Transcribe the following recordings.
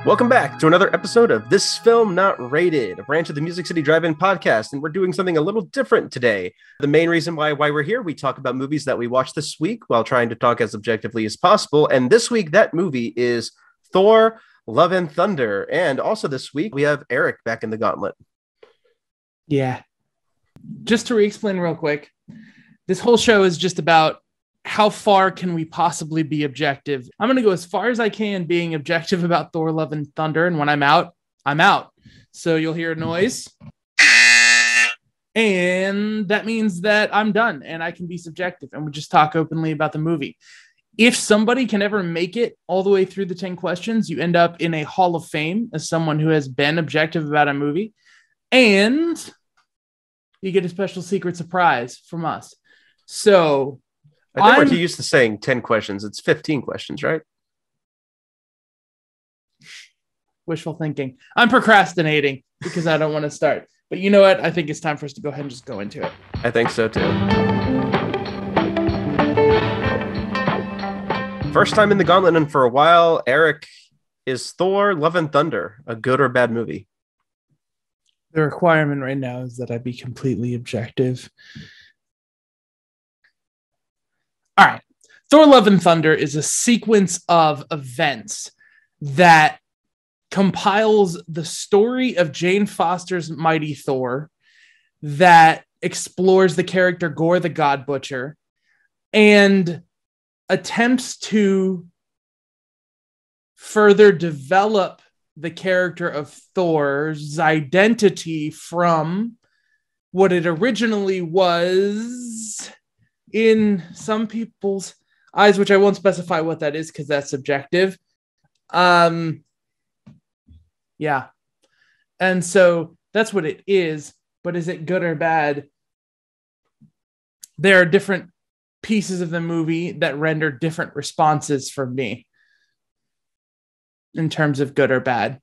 Welcome back to another episode of This Film Not Rated, a branch of the Music City Drive-In podcast, and we're doing something a little different today. The main reason why we're here, we talk about movies that we watched this week while trying to talk as objectively as possible, and this week that movie is Thor, Love and Thunder, and also this week we have Eric back in the gauntlet. Yeah. Just to re-explain real quick, this whole show is just about how far can we possibly be objective. I'm going to go as far as I can being objective about Thor, Love and Thunder, and when I'm out, I'm out. So you'll hear a noise, and that means that I'm done, and I can be subjective, and we just talk openly about the movie. If somebody can ever make it all the way through the 10 questions, you end up in a Hall of Fame as someone who has been objective about a movie, and you get a special secret surprise from us. So I think we're too used to saying 10 questions. It's 15 questions, right? Wishful thinking. I'm procrastinating because I don't want to start. But you know what? I think it's time for us to go ahead and just go into it. I think so, too. First time in the gauntlet and for a while, Eric, is Thor, Love and Thunder a good or bad movie? The requirement right now is that I be completely objective. All right. Thor, Love and Thunder is a sequence of events that compiles the story of Jane Foster's Mighty Thor, that explores the character Gore the God Butcher, and attempts to further develop the character of Thor's identity from what it originally was in some people's eyes, which I won't specify what that is because that's subjective. Yeah. And so that's what it is. But is it good or bad? There are different pieces of the movie that render different responses from me in terms of good or bad.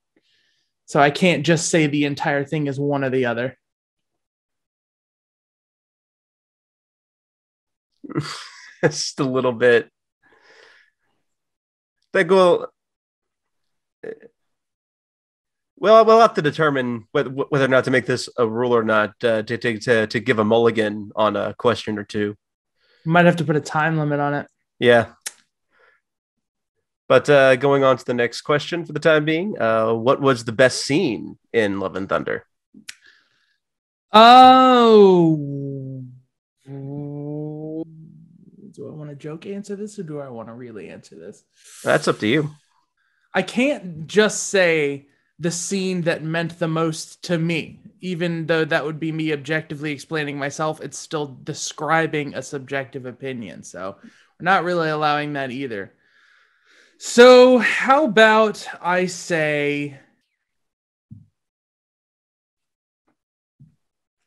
So I can't just say the entire thing is one or the other. Just a little bit. Like, well, we'll have to determine whether or not to make this a rule or not, to give a mulligan on a question or two. Might have to put a time limit on it. Yeah. But going on to the next question for the time being, what was the best scene in Love and Thunder? Oh. Do I want to joke answer this or do I want to really answer this? That's up to you. I can't just say the scene that meant the most to me, even though that would be me objectively explaining myself. It's still describing a subjective opinion. So we're not really allowing that either. So how about I say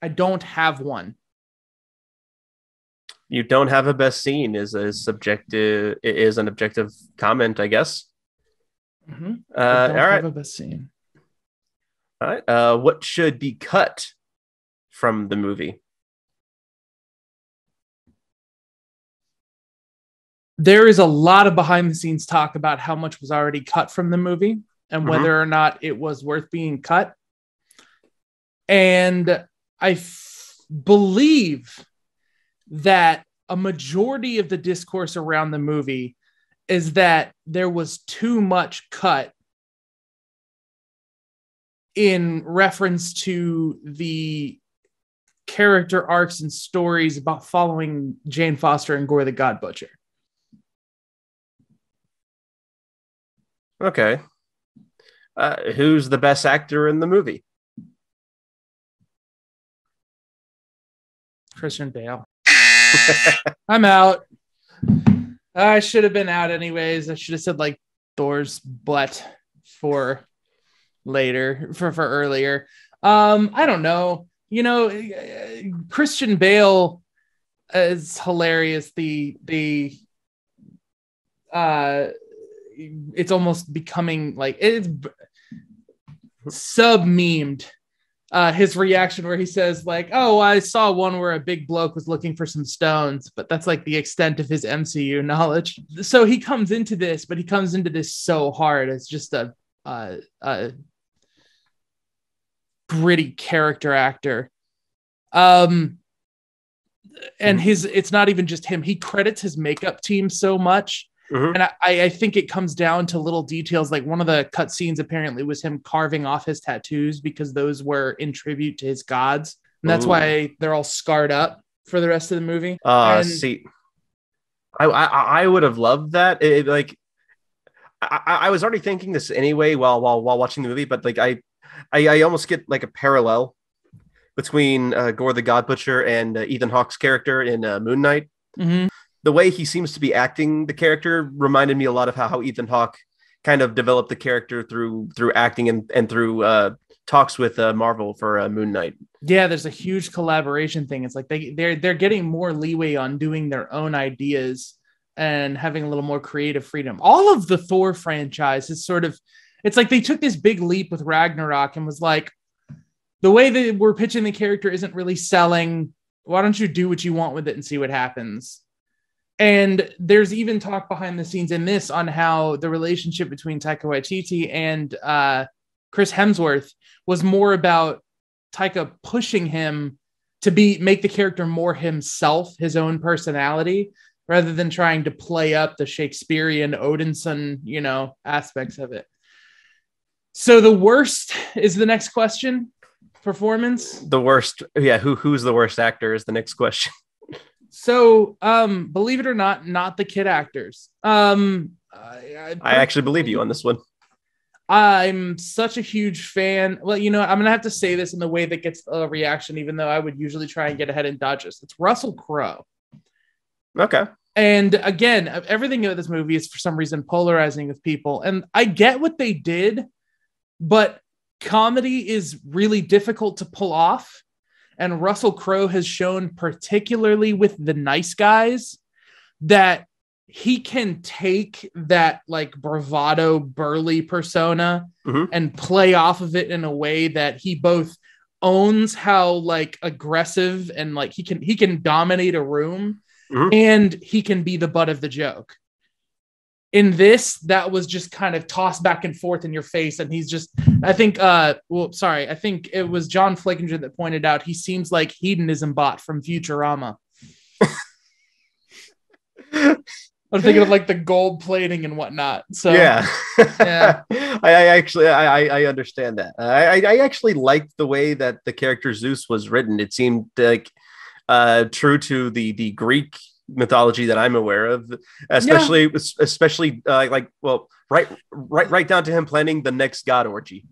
I don't have one. You don't have a best scene is an objective comment, I guess. Mm-hmm. I don't have a best scene. All right. What should be cut from the movie? There is a lot of behind the scenes talk about how much was already cut from the movie and whether or not it was worth being cut. And I believe that a majority of the discourse around the movie is that there was too much cut in reference to the character arcs and stories about following Jane Foster and Gore the God Butcher. Okay. Who's the best actor in the movie? Christian Bale. I'm out. I should have been out anyways. I should have said like Thor's butt for later, for earlier. I don't know. You know, Christian Bale is hilarious. It's almost becoming like it's sub-memed. His reaction where he says like, oh, I saw one where a big bloke was looking for some stones, but that's like the extent of his MCU knowledge. So he comes into this so hard as just a gritty character actor. And it's not even just him. He credits his makeup team so much. Mm-hmm. And I think it comes down to little details. Like one of the cut scenes apparently was him carving off his tattoos because those were in tribute to his gods. And that's why they're all scarred up for the rest of the movie. See, I would have loved that. I was already thinking this anyway while watching the movie, but like I almost get like a parallel between Gore the God Butcher and Ethan Hawke's character in Moon Knight. Mm-hmm. The way he seems to be acting the character reminded me a lot of how Ethan Hawke kind of developed the character through acting and through talks with Marvel for Moon Knight. Yeah, there's a huge collaboration thing. It's like they're getting more leeway on doing their own ideas and having a little more creative freedom. All of the Thor franchise is sort of, it's like they took this big leap with Ragnarok and was like, the way that we're pitching the character isn't really selling. Why don't you do what you want with it and see what happens? And there's even talk behind the scenes in this on how the relationship between Taika Waititi and Chris Hemsworth was more about Taika pushing him to make the character more himself, his own personality, rather than trying to play up the Shakespearean Odinson, aspects of it. So the worst is the next question. Performance? The worst. Yeah. Who's the worst actor is the next question. So, believe it or not the kid actors. I actually believe you on this one. I'm such a huge fan. Well, I'm going to have to say this in the way that gets a reaction, even though I would usually try and get ahead and dodge this. It's Russell Crowe. Okay. And again, everything about this movie is for some reason polarizing with people. And I get what they did, but comedy is really difficult to pull off. And Russell Crowe has shown, particularly with The Nice Guys, that he can take that like bravado, burly persona and play off of it in a way that he both owns how like aggressive and like he can dominate a room and he can be the butt of the joke. In this, that was just kind of tossed back and forth in your face. And he's just, I think it was John Flickinger that pointed out, he seems like Hedonism Bot from Futurama. I'm thinking of like the gold plating and whatnot. So yeah. I understand that. I actually liked the way that the character Zeus was written. It seemed like true to the Greek mythology that I'm aware of, especially right down to him planning the next god orgy.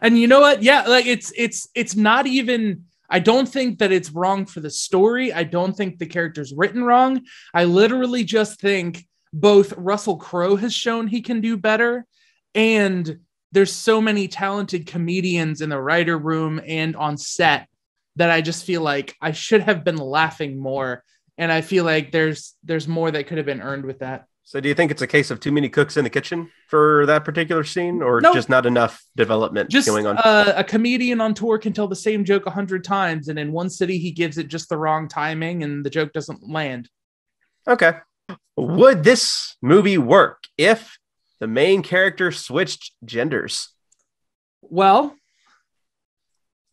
And you know what? Yeah, like it's not even, I don't think that it's wrong for the story. I don't think the character's written wrong. I literally just think both Russell Crowe has shown he can do better, and there's so many talented comedians in the writer room and on set that I just feel like I should have been laughing more. And I feel like there's more that could have been earned with that. So do you think it's a case of too many cooks in the kitchen for that particular scene, or just not enough development going on? A comedian on tour can tell the same joke 100 times, and in one city he gives it just the wrong timing and the joke doesn't land. Okay. Would this movie work if the main character switched genders? Well,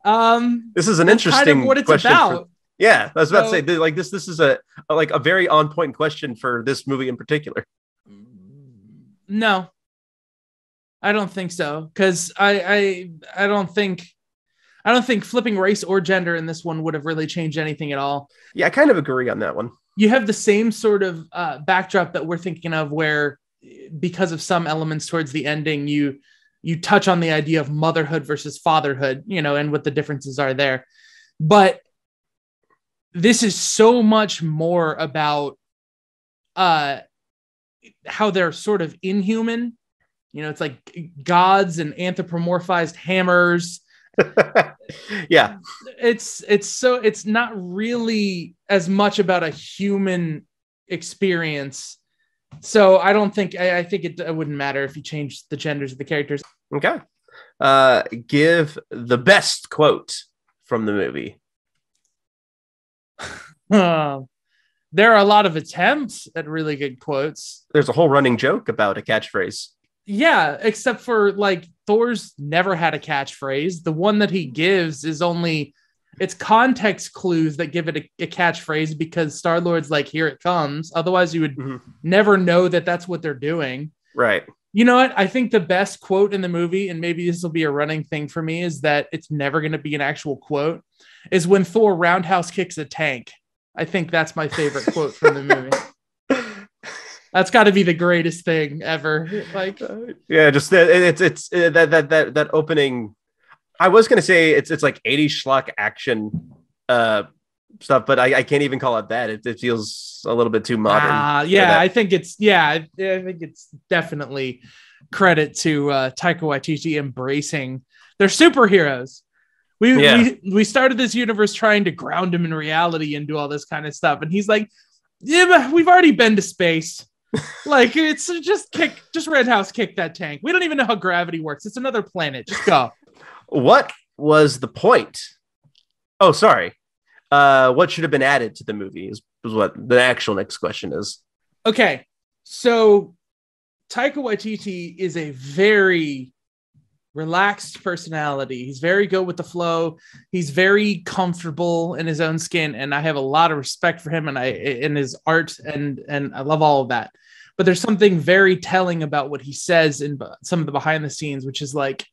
this is an interesting kind of what it's question about. Yeah, I was about to say, like this is a very on point question for this movie in particular. No, I don't think so, because I don't think flipping race or gender in this one would have really changed anything at all. Yeah, I kind of agree on that one. You have the same sort of backdrop that we're thinking of, where because of some elements towards the ending, you touch on the idea of motherhood versus fatherhood, and what the differences are there, but this is so much more about how they're sort of inhuman. It's like gods and anthropomorphized hammers. Yeah. It's not really as much about a human experience. So I don't think, I think it wouldn't matter if you changed the genders of the characters. Okay. Give the best quote from the movie. There are a lot of attempts at really good quotes. There's a whole running joke about a catchphrase. Yeah, except for like Thor's never had a catchphrase. The one that he gives is only, it's context clues that give it a catchphrase, because Star-Lord's like, here it comes. Otherwise you would never know that that's what they're doing. Right. You know what? I think the best quote in the movie, and maybe this will be a running thing for me, is that it's never going to be an actual quote, is when Thor roundhouse kicks a tank. I think that's my favorite quote from the movie. That's got to be the greatest thing ever. Like, yeah, just it's that opening. I was gonna say it's like 80s schlock action stuff, but I can't even call it that. It feels a little bit too modern. Yeah, I think it's definitely credit to Taika Waititi embracing their superheroes. We started this universe trying to ground him in reality and do all this kind of stuff, and he's like, yeah, but we've already been to space. Like, it's just roundhouse kick that tank. We don't even know how gravity works. It's another planet. Just go. What was the point? Oh, sorry. What should have been added to the movie is what the actual next question is. Okay, so Taika Waititi is a very relaxed personality. He's very good with the flow. He's very comfortable in his own skin, and I have a lot of respect for him and in his art, and I love all of that. But there's something very telling about what he says in some of the behind the scenes, which is like,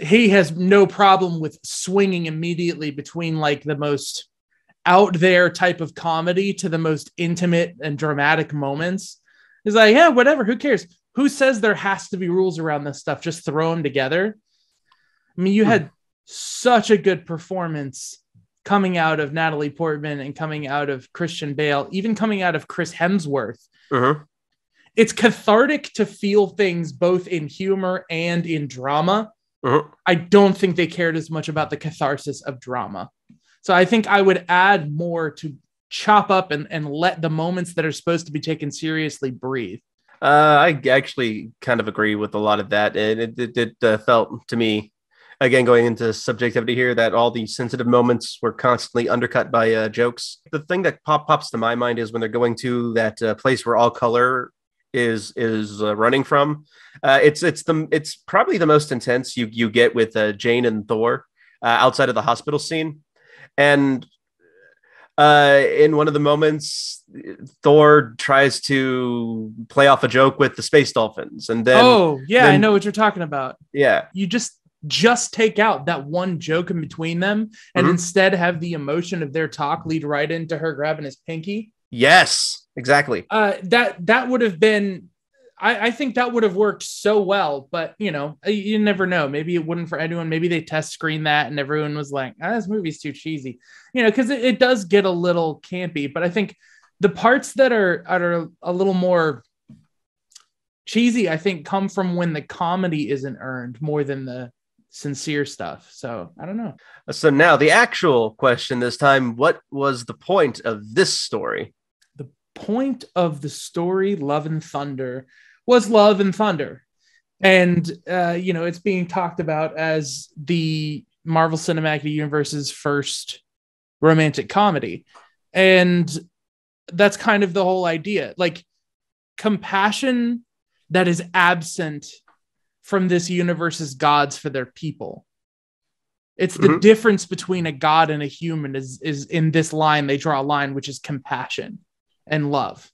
he has no problem with swinging immediately between like the most out there type of comedy to the most intimate and dramatic moments. He's like, yeah, whatever, who cares? Who says there has to be rules around this stuff? Just throw them together. I mean, you had such a good performance coming out of Natalie Portman and coming out of Christian Bale, even coming out of Chris Hemsworth. It's cathartic to feel things both in humor and in drama. I don't think they cared as much about the catharsis of drama. So I think I would add more to chop up and let the moments that are supposed to be taken seriously breathe. I actually kind of agree with a lot of that. And it felt to me, again, going into subjectivity here, that all the sensitive moments were constantly undercut by jokes. The thing that pops to my mind is when they're going to that place where all color is running from. It's probably the most intense you get with Jane and Thor outside of the hospital scene. And in one of the moments, Thor tries to play off a joke with the space dolphins, and then I know what you're talking about. Yeah, you just take out that one joke in between them, and instead have the emotion of their talk lead right into her grabbing his pinky. Yes, exactly. That would have been. I think that would have worked so well, but you never know. Maybe it wouldn't for anyone. Maybe they test screen that and everyone was like, this movie's too cheesy, because it does get a little campy. But I think the parts that are a little more cheesy, I think, come from when the comedy isn't earned more than the sincere stuff. So I don't know. So now the actual question this time: what was the point of this story? The point of the story, Love and Thunder, was Love and Thunder. And, it's being talked about as the Marvel Cinematic Universe's first romantic comedy. And that's kind of the whole idea. Like, compassion that is absent from this universe's gods for their people. It's the difference between a god and a human is in this line. They draw a line, which is compassion and love.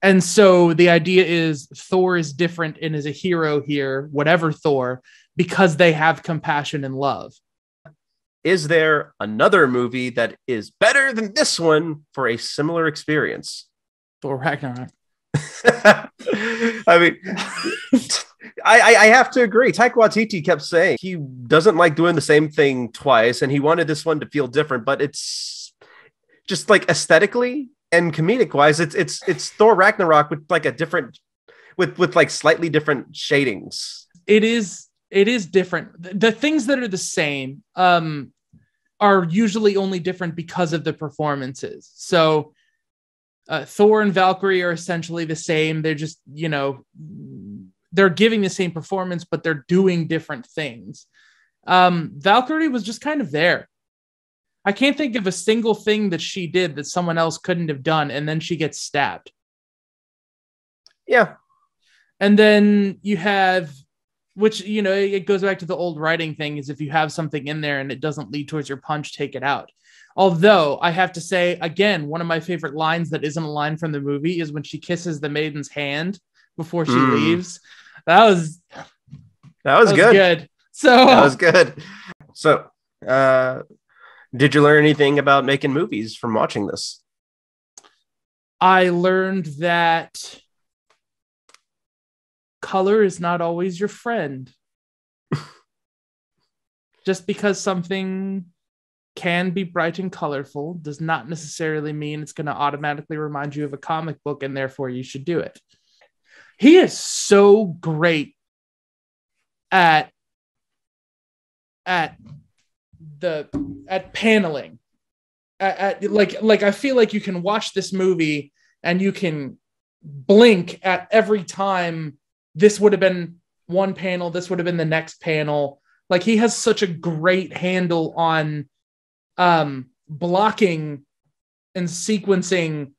And so the idea is Thor is different and is a hero here, whatever Thor, because they have compassion and love. Is there another movie that is better than this one for a similar experience? Thor Ragnarok. I mean, I have to agree. Taika Waititi kept saying he doesn't like doing the same thing twice, and he wanted this one to feel different, but it's just like aesthetically and comedic wise, it's Thor Ragnarok with like a different, with like slightly different shadings. It is different. The things that are the same are usually only different because of the performances. So Thor and Valkyrie are essentially the same. They're just, they're giving the same performance, but they're doing different things. Valkyrie was just kind of there. I can't think of a single thing that she did that someone else couldn't have done, and then she gets stabbed. Yeah. And then you have, which, you know, it goes back to the old writing thing, is if you have something in there and it doesn't lead towards your punch, take it out. Although I have to say, again, one of my favorite lines that isn't a line from the movie is when she kisses the maiden's hand before she leaves. That was good. So that was good. So, did you learn anything about making movies from watching this? I learned that color is not always your friend. Just because something can be bright and colorful does not necessarily mean it's going to automatically remind you of a comic book, and therefore you should do it. He is so great at paneling. Like I feel like you can watch this movie and you can blink at every time this would have been one panel, this would have been the next panel. Like, he has such a great handle on blocking and sequencing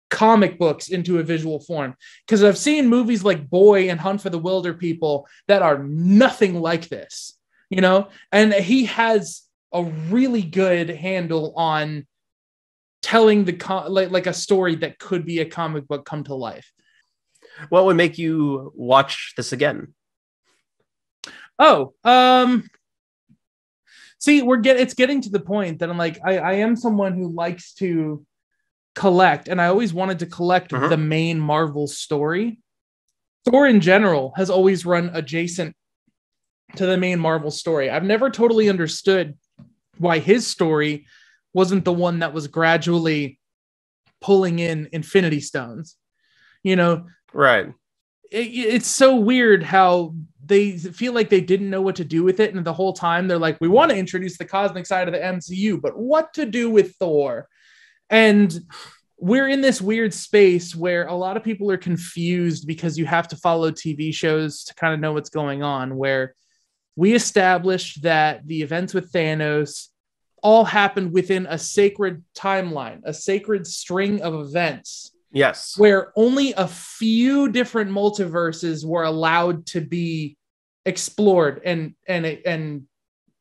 comic books into a visual form. Because I've seen movies like Boy and Hunt for the Wilder People that are nothing like this, you know? And he has a really good handle on telling like a story that could be a comic book come to life. What would make you watch this again? See, it's getting to the point that I'm like, I am someone who likes to collect, and I always wanted to collect the main Marvel story. Thor in general has always run adjacent to the main Marvel story. I've never totally understood why his story wasn't the one that was gradually pulling in Infinity Stones. You know, right? It's so weird how they feel like they didn't know what to do with it, and the whole time they're like, we want to introduce the cosmic side of the MCU, but what to do with Thor? And we're in this weird space where a lot of people are confused because you have to follow TV shows to kind of know what's going on, where we established that the events with Thanos all happened within a sacred timeline, a sacred string of events. Yes. Where only a few different multiverses were allowed to be explored and in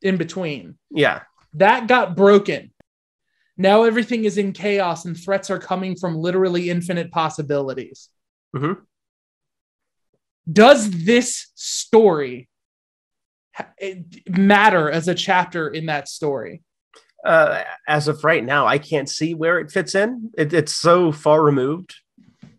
between. Yeah. That got broken. Now everything is in chaos and threats are coming from literally infinite possibilities. Does this story matter as a chapter in that story? As of right now, I can't see where it fits in. It's so far removed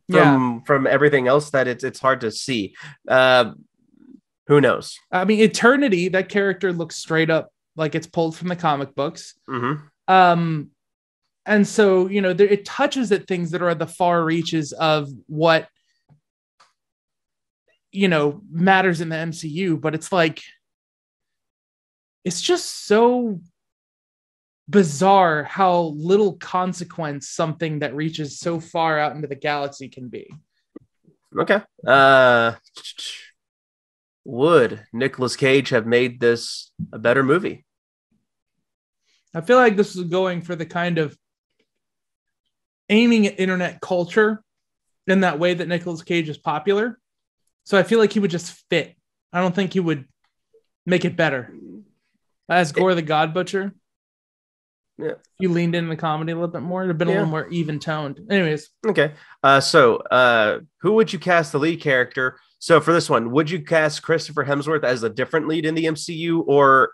from everything else that it's hard to see. Who knows? I mean, Eternity, that character looks straight up like it's pulled from the comic books. And so, you know, it touches at things that are at the far reaches of what, you know, matters in the MCU, but it's like, it's just so bizarre how little consequence something that reaches so far out into the galaxy can be. Okay. Would Nicolas Cage have made this a better movie? I feel like this is going for the kind of aiming at internet culture in that way that Nicolas Cage is popular. So I feel like he would just fit. I don't think he would make it better. As Gore the God Butcher. Yeah. You leaned into the comedy a little bit more. It'd have been a little more even toned. Anyways. Okay. So who would you cast the lead character? So for this one, would you cast Christopher Hemsworth as a different lead in the MCU, or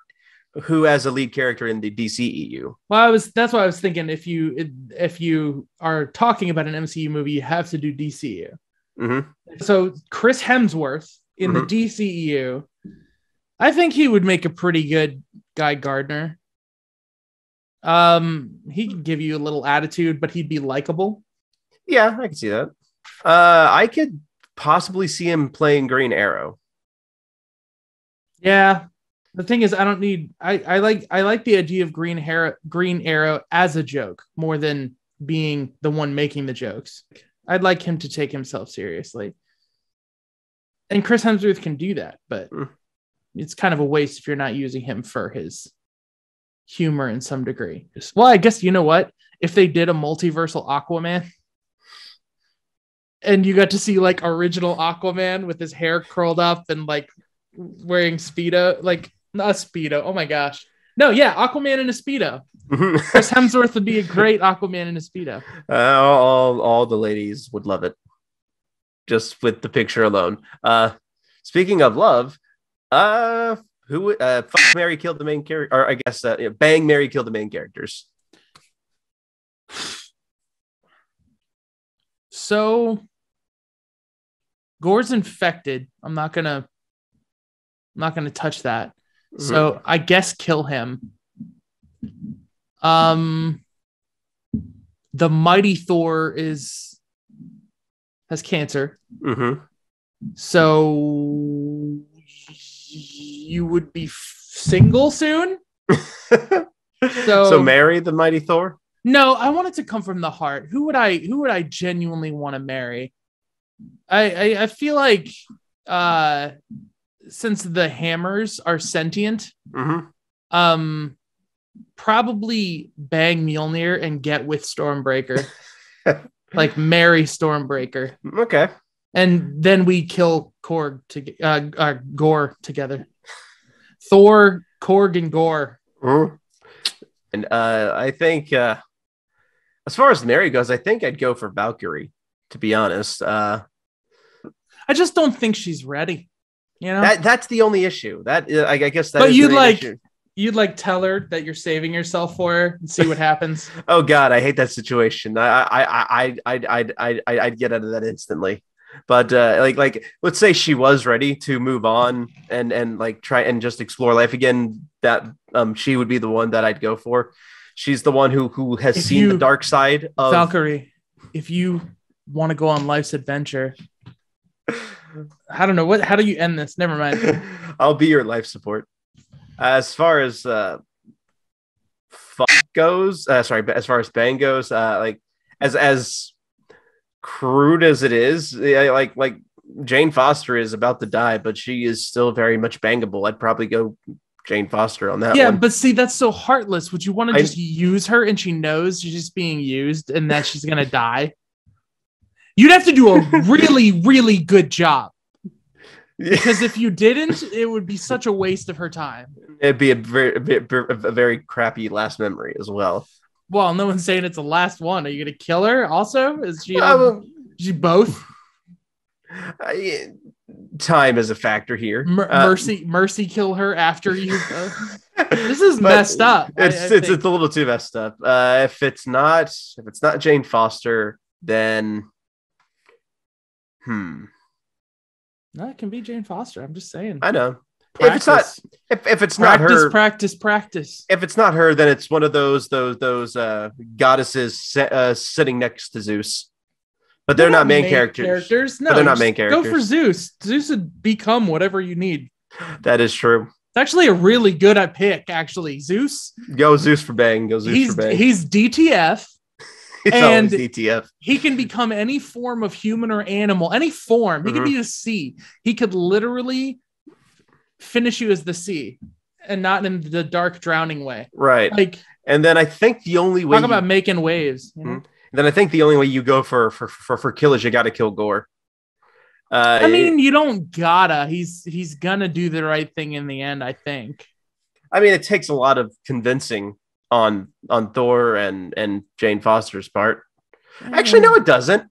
who as a lead character in the DCEU? Well, that's what I was thinking. If you are talking about an MCU movie, you have to do DCEU. So Chris Hemsworth in the DCEU, I think he would make a pretty good Guy Gardner. He could give you a little attitude, but he'd be likable. Yeah, I can see that. I could possibly see him playing Green Arrow. Yeah. The thing is, I like the idea of Green Arrow as a joke more than being the one making the jokes. I'd like him to take himself seriously. And Chris Hemsworth can do that, but it's kind of a waste if you're not using him for his humor in some degree. Well, I guess, you know what? If they did a multiversal Aquaman, and you got to see like original Aquaman with his hair curled up and like wearing Speedo, like not Speedo. Oh my gosh. No, yeah, Aquaman in a Speedo. Chris Hemsworth would be a great Aquaman in a Speedo. All the ladies would love it. Just with the picture alone. Speaking of love, who would fuck, Mary killed the main character, or I guess bang, Mary killed the main characters. So Gore's infected. I'm not gonna touch that. Mm-hmm. So I guess kill him. The mighty Thor has cancer. Mm-hmm. So you would be single soon. So marry the mighty Thor? No, I want it to come from the heart. Who would I genuinely want to marry? I feel like since the hammers are sentient, mm-hmm. Probably bang Mjolnir and get with Stormbreaker. Like marry Stormbreaker. Okay. And then we kill Gore together. Thor, Korg, and Gore. Mm-hmm. And I think as far as Mary goes, I think I'd go for Valkyrie, to be honest. I just don't think she's ready. You know, that's the only issue. That I guess that. But you'd like tell her that you're saving yourself for her and see what happens. Oh God, I hate that situation. I'd get out of that instantly. But like let's say she was ready to move on and like try and just explore life again. That she would be the one that I'd go for. She's the one who has seen the dark side of Valkyrie. If you want to go on life's adventure, I don't know how do you end this? Never mind. I'll be your life support. As far as goes, as far as bang goes, like as crude as it is, like Jane Foster is about to die, but she is still very much bangable. I'd probably go Jane Foster on that one. Yeah, but see, that's so heartless. Would you want to just use her and she knows she's just being used and that she's gonna die? You'd have to do a really, really good job. Because if you didn't, it would be such a waste of her time. It'd be a very crappy last memory as well. Well, no one's saying it's the last one. Are you going to kill her also? Is she both? Time is a factor here. Mercy kill her after you. This is messed up. It's a little too messed up. If it's not Jane Foster, then No, it can be Jane Foster. I'm just saying. I know. Practice. If it's not her, practice. If it's not her, then it's one of those goddesses sitting next to Zeus. But they're not main characters. No, but they're not main characters. Go for Zeus. Zeus would become whatever you need. That is true. It's actually a really good pick. Actually, Zeus. Go Zeus for bang. He's DTF. It's and DTF. He can become any form of human or animal, any form. He could be the sea. He could literally finish you as the sea and not in the dark drowning way. Right. Like, and then I think the only way about making waves. You know? Then I think the only way you go for kill is you got to kill Gore. I mean, you don't gotta. He's gonna do the right thing in the end, I think. I mean, it takes a lot of convincing on Thor and Jane Foster's part. Actually, no, it doesn't.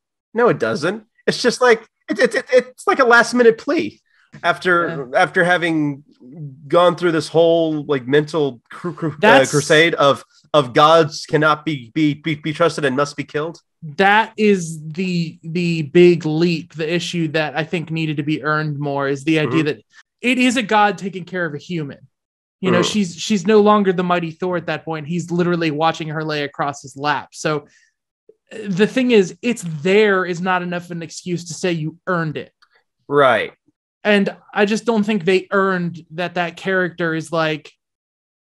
It's just like it's like a last minute plea after having gone through this whole like mental crusade of gods cannot be trusted and must be killed. That is the big leap. The issue that I think needed to be earned more is the idea that it is a god taking care of a human. You know, she's no longer the mighty Thor at that point. He's literally watching her lay across his lap. So the thing is, it's there is not enough of an excuse to say you earned it. Right. And I just don't think they earned that character is like,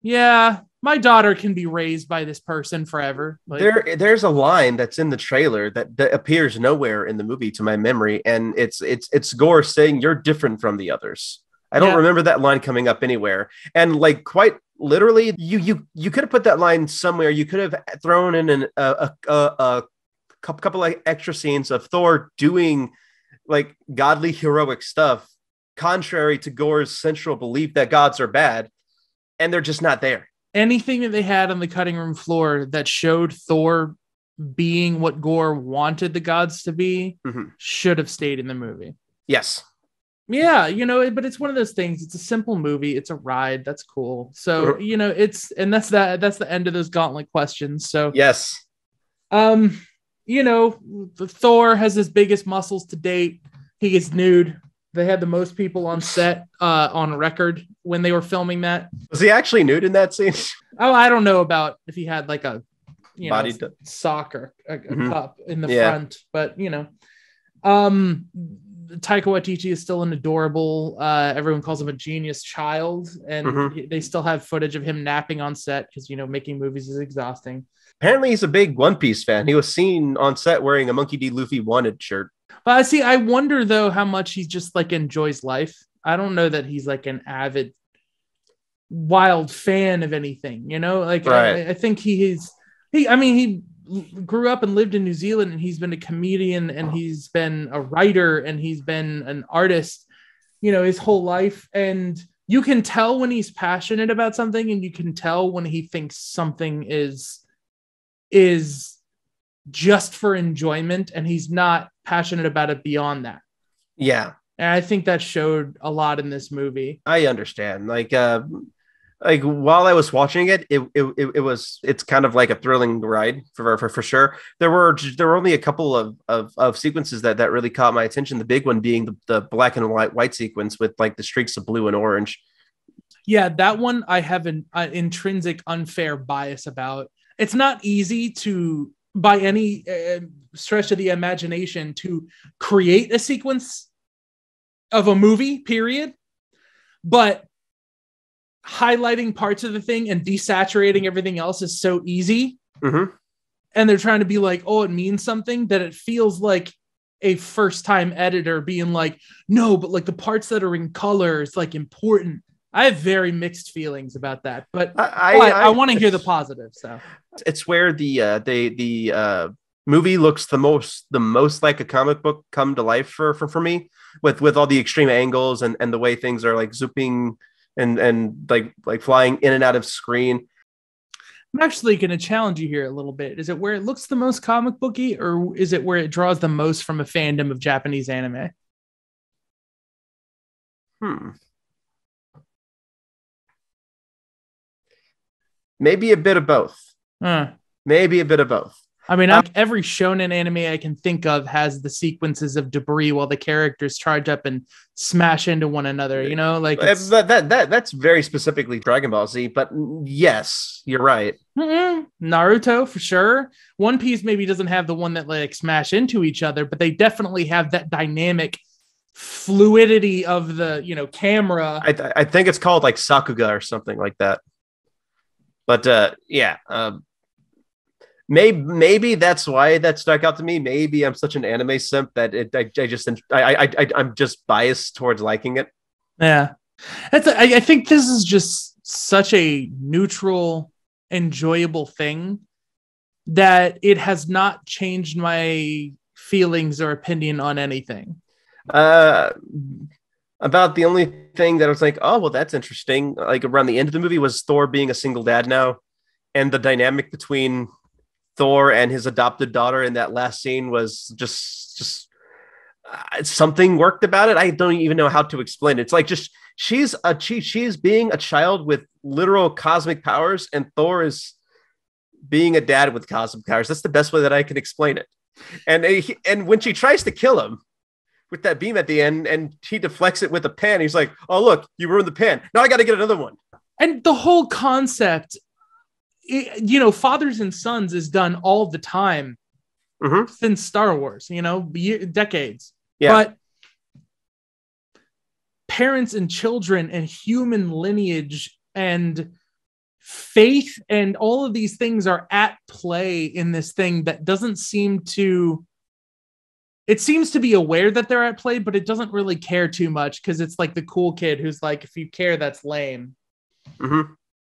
yeah, my daughter can be raised by this person forever. Like, there's a line that's in the trailer that appears nowhere in the movie to my memory. And it's Gore saying you're different from the others. I don't remember that line coming up anywhere. And like quite literally, you could have put that line somewhere. You could have thrown in a couple like extra scenes of Thor doing like godly heroic stuff, contrary to Gore's central belief that gods are bad, and they're just not there. Anything that they had on the cutting room floor that showed Thor being what Gore wanted the gods to be should have stayed in the movie. Yes. Yeah, you know, but it's one of those things. It's a simple movie. It's a ride. That's cool. So, you know, that's the end of those gauntlet questions. So, yes. You know, Thor has his biggest muscles to date. He gets nude. They had the most people on set on record when they were filming that. Was he actually nude in that scene? Oh, I don't know about if he had like a body sock or a cup in the front, but you know, Taika Waititi is still an adorable, everyone calls him a genius child, and they still have footage of him napping on set because, you know, making movies is exhausting. Apparently he's a big One Piece fan. He was seen on set wearing a Monkey D. Luffy wanted shirt. But see, I wonder though how much he just like enjoys life. I don't know that he's like an avid wild fan of anything, you know, like I think he grew up and lived in New Zealand, and he's been a comedian, and he's been a writer, and he's been an artist, you know, his whole life. And you can tell when he's passionate about something, and you can tell when he thinks something is just for enjoyment, and he's not passionate about it beyond that. Yeah. And I think that showed a lot in this movie. I understand. Like while I was watching it, it's kind of like a thrilling ride for sure. There were only a couple of sequences that really caught my attention. The big one being the black and white sequence with like the streaks of blue and orange. Yeah, that one I have an intrinsic unfair bias about. It's not easy to, by any stretch of the imagination, to create a sequence of a movie, period. But highlighting parts of the thing and desaturating everything else is so easy. And they're trying to be like, oh, it means something, that it feels like a first-time editor being like, no, but like the parts that are in color is like important. I have very mixed feelings about that, but I want to hear the positive. So it's where the movie looks the most like a comic book come to life for me, with all the extreme angles and the way things are like zooming and like flying in and out of screen. I'm actually going to challenge you here a little bit. Is it where it looks the most comic booky, or is it where it draws the most from a fandom of Japanese anime? Maybe a bit of both. Maybe a bit of both. I mean, every shonen anime I can think of has the sequences of debris while the characters charge up and smash into one another. You know, like that's very specifically Dragon Ball Z. But yes, you're right. Naruto for sure. One Piece maybe doesn't have the one that like smash into each other, but they definitely have that dynamic fluidity of the, you know, camera. I think it's called like Sakuga or something like that. But maybe that's why that stuck out to me. Maybe I'm such an anime simp that I'm just biased towards liking it. Yeah, I think this is just such a neutral, enjoyable thing that it has not changed my feelings or opinion on anything. About the only thing that I was like, oh, well, that's interesting, like around the end of the movie, was Thor being a single dad now. And the dynamic between Thor and his adopted daughter in that last scene was just something worked about it. I don't even know how to explain it. It's like just she's being a child with literal cosmic powers, and Thor is being a dad with cosmic powers. That's the best way that I can explain it. And when she tries to kill him with that beam at the end, and he deflects it with a pen, he's like, oh, look, you ruined the pen. Now I got to get another one. And the whole concept, you know, fathers and sons is done all the time since Star Wars, you know, decades. Yeah. But parents and children and human lineage and faith and all of these things are at play in this thing that doesn't seem to... It seems to be aware that they're at play, but it doesn't really care too much because it's like the cool kid who's like, if you care, that's lame.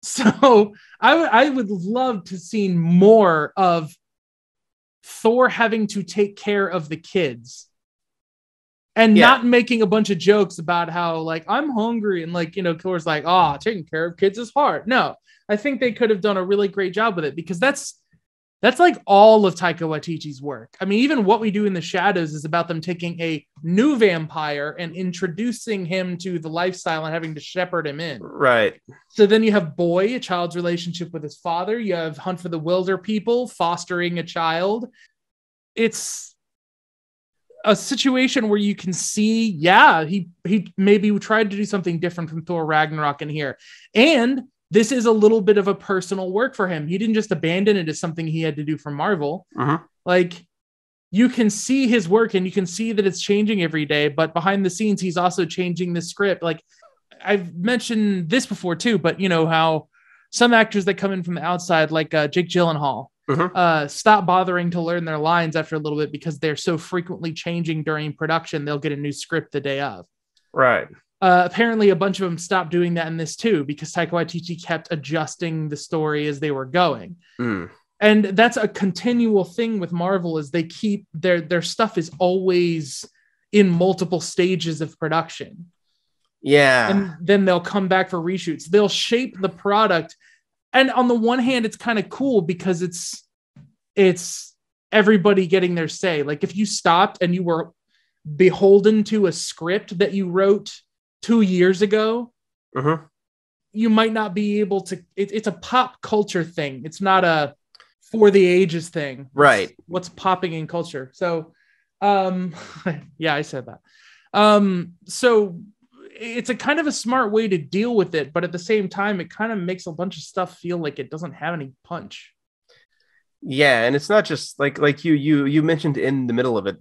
So I would love to see more of Thor having to take care of the kids and Yeah. not making a bunch of jokes about how like I'm hungry and like, you know, Thor's like, oh, taking care of kids is hard. No, I think they could have done a really great job with it, because that's like all of Taika Waititi's work. I mean, even What We Do in the Shadows is about them taking a new vampire and introducing him to the lifestyle and having to shepherd him in. Right. So then you have Boy, a child's relationship with his father. You have Hunt for the Wilder People, fostering a child. It's a situation where you can see, yeah, he maybe tried to do something different from Thor Ragnarok in here. And this is a little bit of a personal work for him. He didn't just abandon it as something he had to do for Marvel. Like, you can see his work and you can see that it's changing every day, but behind the scenes, he's also changing the script. Like, I've mentioned this before too, but you know how some actors that come in from the outside, like Jake Gyllenhaal, stop bothering to learn their lines after a little bit because they're so frequently changing during production. They'll get a new script the day of. Right. Apparently a bunch of them stopped doing that in this too, because Taika Waititi kept adjusting the story as they were going. And that's a continual thing with Marvel, is they keep their stuff is always in multiple stages of production. Yeah. And then they'll come back for reshoots. They'll shape the product. And on the one hand, it's kind of cool because it's everybody getting their say. Like, if you stopped and you were beholden to a script that you wrote 2 years ago, you might not be able to. It's a pop culture thing. It's not a for the ages thing. Right. It's what's popping in culture. So, yeah, I said that. So it's a kind of a smart way to deal with it, but at the same time, it kind of makes a bunch of stuff feel like it doesn't have any punch. Yeah, and it's not just like you mentioned in the middle of it.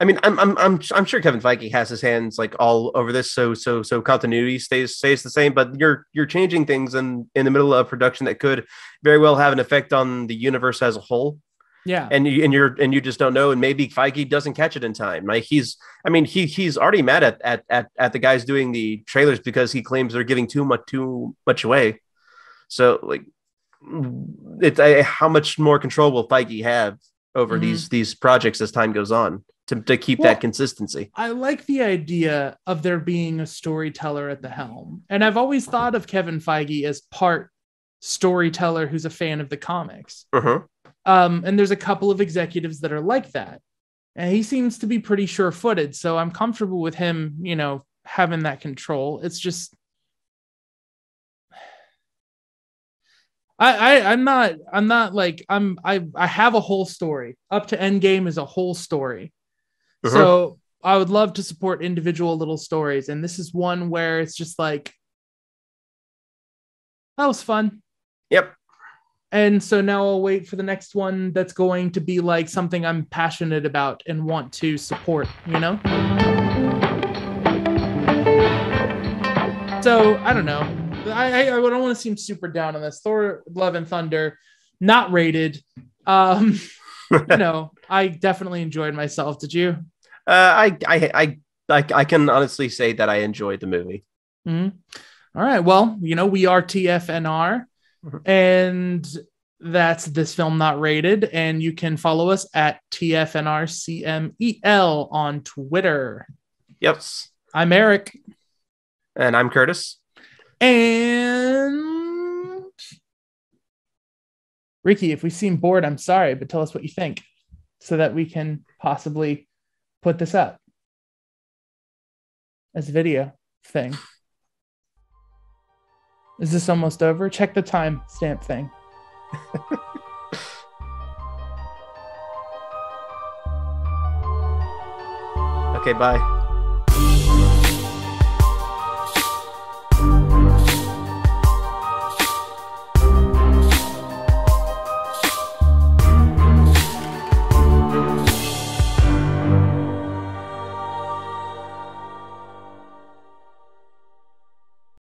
I mean, I'm sure Kevin Feige has his hands like all over this, so continuity stays the same. But you're changing things in the middle of production that could very well have an effect on the universe as a whole. Yeah, and you just don't know, and maybe Feige doesn't catch it in time. Like he's already mad at the guys doing the trailers because he claims they're giving too much away. So like, it's how much more control will Feige have over these projects as time goes on to keep that consistency? I like the idea of there being a storyteller at the helm, and I've always thought of Kevin Feige as part storyteller who's a fan of the comics. And there's a couple of executives that are like that, and he seems to be pretty sure-footed. So I'm comfortable with him, you know, having that control. It's just, I'm not like I have a whole story. Up to Endgame is a whole story. So I would love to support individual little stories, and this is one where it's just like, that was fun. Yep. And so now I'll wait for the next one that's going to be like something I'm passionate about and want to support, you know? So I don't know. I don't want to seem super down on this. Thor Love and Thunder, not rated. You know, I definitely enjoyed myself. Did you? I can honestly say that I enjoyed the movie. All right. Well, you know, we are TFNR. And that's This Film Not Rated. And you can follow us at TFNRCMEL on Twitter. Yep. I'm Eric. And I'm Curtis. And Ricky, if we seem bored, I'm sorry, but tell us what you think so that we can possibly put this up as a video thing. Is this almost over? Check the time stamp thing. Okay, bye.